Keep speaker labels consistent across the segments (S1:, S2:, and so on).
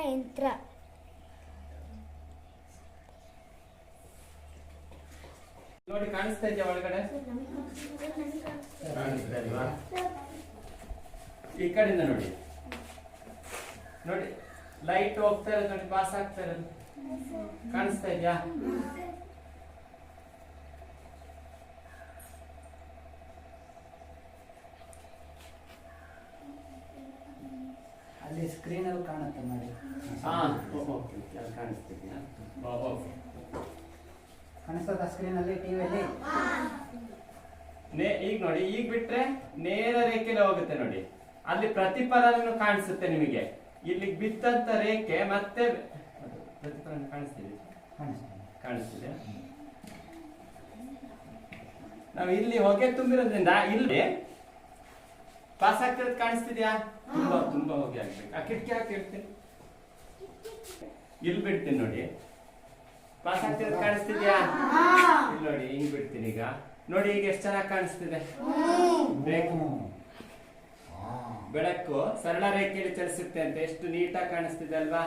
S1: ಯಂತ್ರ.
S2: ನೋಡಿ ಕಾಣಿಸ್ತಾ ಇದೆಯಾ ಒಳಗಡೆ? ಈ ಕಡೆಯಿಂದ ನೋಡಿ ನೋಡಿ ಲೈಟ್ ಹೋಗ್ತಾ ಇರೋದು ನೋಡಿ, ಪಾಸ್ ಆಗ್ತಾ ಇರೋದು ಕಾಣಿಸ್ತಾ ಇದೆಯಾ?
S3: ಅಲ್ಲಿ ಸ್ಕ್ರೀನ್ ಅಲ್ಲಿ ಕಾಣುತ್ತೆ ನೋಡಿ.
S2: ಕಾಣಿಸ್ತಿದ್ಯಾ?
S3: ಕಾಣಿಸ್ತದ ಸ್ಕ್ರೀನ್ ಅಲ್ಲಿ, ಟಿವಿಯಲ್ಲಿ?
S2: ಈಗ ನೋಡಿ, ಈಗ ಬಿಟ್ರೆ ನೇರ ರೇಖೆಯಲ್ಲಿ ಹೋಗುತ್ತೆ ನೋಡಿ. ಅಲ್ಲಿ ಪ್ರತಿಫಲನ ಕಾಣಿಸುತ್ತೆ ನಿಮಗೆ. ಇಲ್ಲಿ ಬಿತ್ತಂತ ರೇಖೆ ಮತ್ತೆ ಪ್ರತಿಫಲನ ಕಾಣಿಸ್ತಿದೆ, ಕಾಣಿಸ್ತಿದೆ. ನಾವು ಇಲ್ಲಿ ಹೊಗೆ ತುಂಬಿರೋದ್ರಿಂದ ಇಲ್ಲಿ ಪಾಸ್ ಆಗ್ತಿರೋದು ಕಾಣಿಸ್ತಿದ್ಯಾ? ತುಂಬಾ ತುಂಬಾ ಹೊಗೆ ಆಗ್ಬೇಕು. ಆ ಕಿಟಕಿ ಹಾಕಿ ಇಡ್ತೀನಿ, ಇಲ್ಲಿ ಬಿಡ್ತೀನಿ ನೋಡಿ. ಪಾಸ್ ಆಗ್ತಿರೋದು ಕಾಣಿಸ್ತಿದ್ಯಾ? ಇಲ್ಲಿ ನೋಡಿ, ಹಿಂಗ್ ಬಿಡ್ತೀನಿ. ಈಗ ನೋಡಿ, ಈಗ ಎಷ್ಟು ಚೆನ್ನಾಗಿ ಕಾಣಿಸ್ತಿದೆ. ಬೆಳಕು ಸರಳ ರೇಖೆಯಲ್ಲಿ ಚಲಿಸುತ್ತೆ ಅಂತ ಎಷ್ಟು ನೀಟಾಗಿ ಕಾಣಿಸ್ತಿದೆ ಅಲ್ವಾ?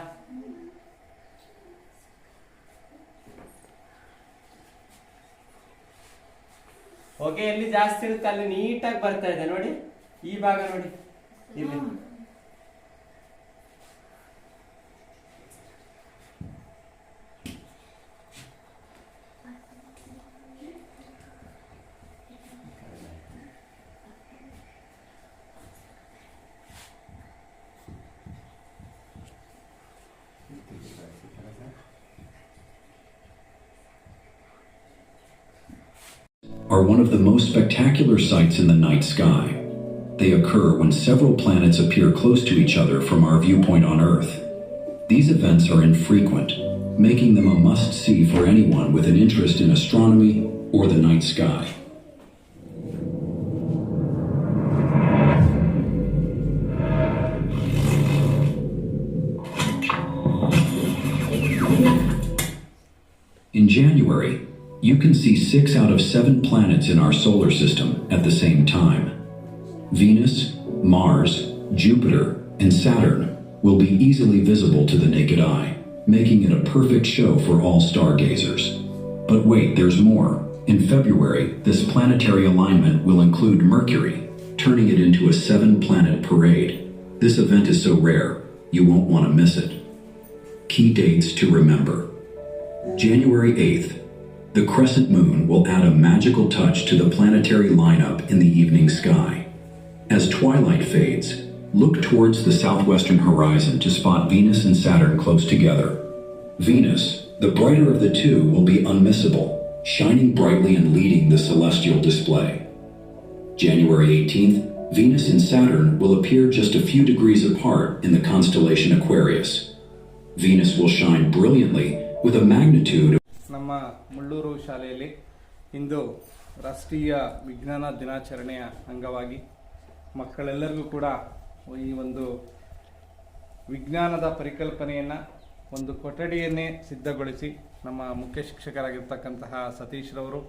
S2: ಹೊಗೆ ಎಲ್ಲಿ ಜಾಸ್ತಿ ಇರುತ್ತೆ ಅಲ್ಲಿ ನೀಟಾಗಿ ಬರ್ತಾ ಇದೆ ನೋಡಿ. ಈ ಭಾಗ ನೋಡಿ, ಇಲ್ಲಿ
S4: are one of the most spectacular sights in the night sky. They occur when several planets appear close to each other from our viewpoint on Earth. These events are infrequent, making them a must-see for anyone with an interest in astronomy or the night sky. In January, you can see 6 out of 7 planets in our solar system at the same time. Venus, Mars, Jupiter, and Saturn will be easily visible to the naked eye, making it a perfect show for all stargazers. But wait, there's more. In February, this planetary alignment will include Mercury, turning it into a 7-planet parade. This event is so rare, you won't want to miss it. Key dates to remember. January 8th, the crescent moon will add a magical touch to the planetary lineup in the evening sky. As twilight fades, look towards the southwestern horizon to spot Venus and Saturn close together. Venus, the brighter of the two, will be unmissable, shining brightly and leading the celestial display. January 18th, Venus and Saturn will appear just a few degrees apart in the constellation Aquarius. Venus will shine brilliantly with a magnitude of
S5: ನಮ್ಮ ಮುಳ್ಳೂರು ಶಾಲೆಯಲ್ಲಿ ಇಂದು ರಾಷ್ಟ್ರೀಯ ವಿಜ್ಞಾನ ದಿನಾಚರಣೆಯ ಅಂಗವಾಗಿ ಮಕ್ಕಳೆಲ್ಲರಿಗೂ ಕೂಡ ಈ ಒಂದು ವಿಜ್ಞಾನದ ಪರಿಕಲ್ಪನೆಯನ್ನು ಒಂದು ಕೊಠಡಿಯನ್ನೇ ಸಿದ್ಧಗೊಳಿಸಿ ನಮ್ಮ ಮುಖ್ಯ ಶಿಕ್ಷಕರಾಗಿರ್ತಕ್ಕಂತಹ ಸತೀಶ್ ರವರು,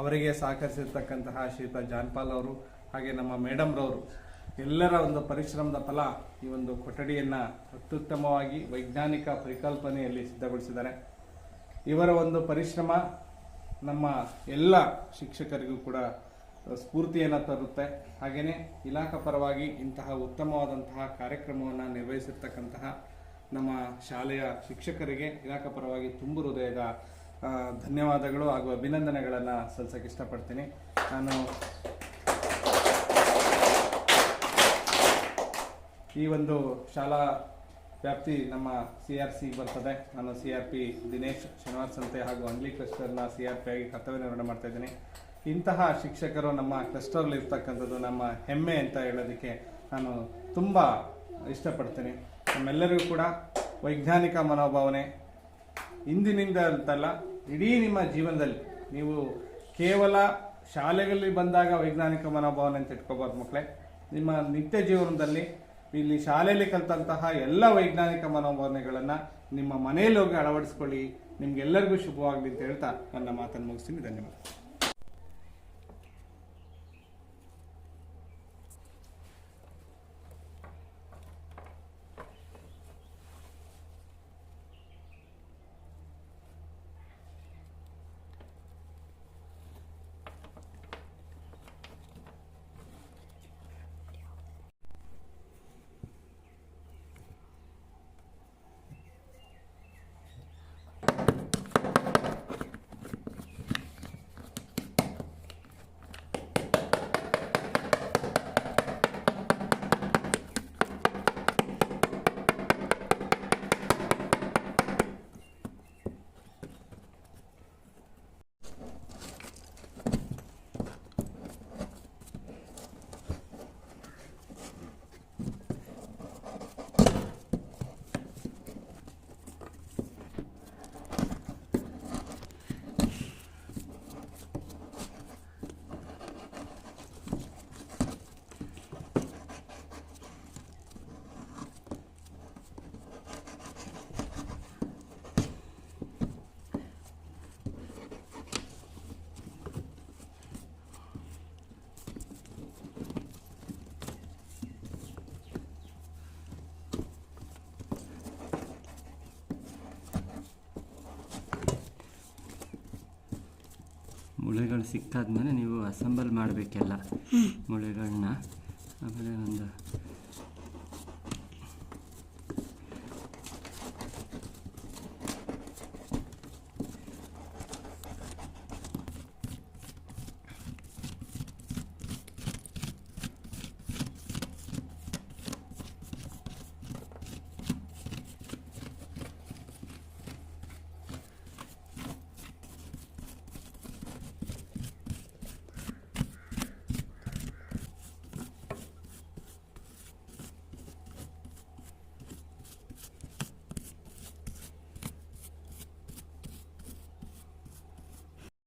S5: ಅವರಿಗೆ ಸಹಕರಿಸಿರ್ತಕ್ಕಂತಹ ಶ್ರೀಯುತ ಜಾನ್ಪಾಲ್ ಅವರು, ಹಾಗೆ ನಮ್ಮ ಮೇಡಮ್ರವರು ಎಲ್ಲರ ಒಂದು ಪರಿಶ್ರಮದ ಫಲ ಈ ಒಂದು ಕೊಠಡಿಯನ್ನು ಅತ್ಯುತ್ತಮವಾಗಿ ವೈಜ್ಞಾನಿಕ ಪರಿಕಲ್ಪನೆಯಲ್ಲಿ ಸಿದ್ಧಗೊಳಿಸಿದ್ದಾರೆ. ಇವರ ಒಂದು ಪರಿಶ್ರಮ ನಮ್ಮ ಎಲ್ಲ ಶಿಕ್ಷಕರಿಗೂ ಕೂಡ ಸ್ಫೂರ್ತಿಯನ್ನು ತರುತ್ತೆ. ಹಾಗೆಯೇ ಇಲಾಖಾ ಪರವಾಗಿ ಇಂತಹ ಉತ್ತಮವಾದಂತಹ ಕಾರ್ಯಕ್ರಮವನ್ನು ನಿರ್ವಹಿಸಿರ್ತಕ್ಕಂತಹ ನಮ್ಮ ಶಾಲೆಯ ಶಿಕ್ಷಕರಿಗೆ ಇಲಾಖಾ ಪರವಾಗಿ ತುಂಬು ಹೃದಯದ ಧನ್ಯವಾದಗಳು ಹಾಗೂ ಅಭಿನಂದನೆಗಳನ್ನು ಸಲ್ಲಿಸಕ್ಕೆ ಇಷ್ಟಪಡ್ತೀನಿ. ನಾನು ಈ ಒಂದು ಶಾಲಾ ವ್ಯಾಪ್ತಿ ನಮ್ಮ CRC ಬರ್ತದೆ. ನಾನು CRP ದಿನೇಶ್ ಶನಿವಾರ ಸಂತೆ ಹಾಗೂ ಅಂಗ್ಲಿ ಕ್ಲಸ್ಟರ್ನ CRP ಆಗಿ ಕರ್ತವ್ಯ ನಿರ್ವಹಣೆ ಮಾಡ್ತಾ ಇದ್ದೀನಿ. ಇಂತಹ ಶಿಕ್ಷಕರು ನಮ್ಮ ಕ್ಲಸ್ಟರ್ಲಿ ಇರ್ತಕ್ಕಂಥದ್ದು ನಮ್ಮ ಹೆಮ್ಮೆ ಅಂತ ಹೇಳೋದಕ್ಕೆ ನಾನು ತುಂಬ ಇಷ್ಟಪಡ್ತೀನಿ. ನಮ್ಮೆಲ್ಲರಿಗೂ ಕೂಡ ವೈಜ್ಞಾನಿಕ ಮನೋಭಾವನೆ ಇಂದಿನಿಂದ ಅಂತಲ್ಲ, ಇಡೀ ನಿಮ್ಮ ಜೀವನದಲ್ಲಿ ನೀವು ಕೇವಲ ಶಾಲೆಗಳಲ್ಲಿ ಬಂದಾಗ ವೈಜ್ಞಾನಿಕ ಮನೋಭಾವನೆ ಅಂತ ಇಟ್ಕೋಬಾರ್ದು ಮಕ್ಕಳೇ. ನಿಮ್ಮ ನಿತ್ಯ ಜೀವನದಲ್ಲಿ ಇಲ್ಲಿ ಶಾಲೆಯಲ್ಲಿ ಕಲಿತಂತಹ ಎಲ್ಲ ವೈಜ್ಞಾನಿಕ ಮನೋಭಾವನೆಗಳನ್ನು ನಿಮ್ಮ ಮನೆಯಲ್ಲಿ ಹೋಗಿ ಅಳವಡಿಸ್ಕೊಳ್ಳಿ. ನಿಮ್ಗೆಲ್ಲರಿಗೂ ಶುಭವಾಗಲಿ ಅಂತ ಹೇಳ್ತಾ ನನ್ನ ಮಾತನ್ನು ಮುಗಿಸ್ತೀನಿ. ಧನ್ಯವಾದ.
S2: ಮೂಳೆಗಳು ಸಿಕ್ಕಾದ್ಮೇಲೆ ನೀವು ಅಸೆಂಬಲ್ ಮಾಡಬೇಕೆಲ್ಲ ಮೂಳೆಗಳನ್ನ. ಆಮೇಲೆ ಒಂದು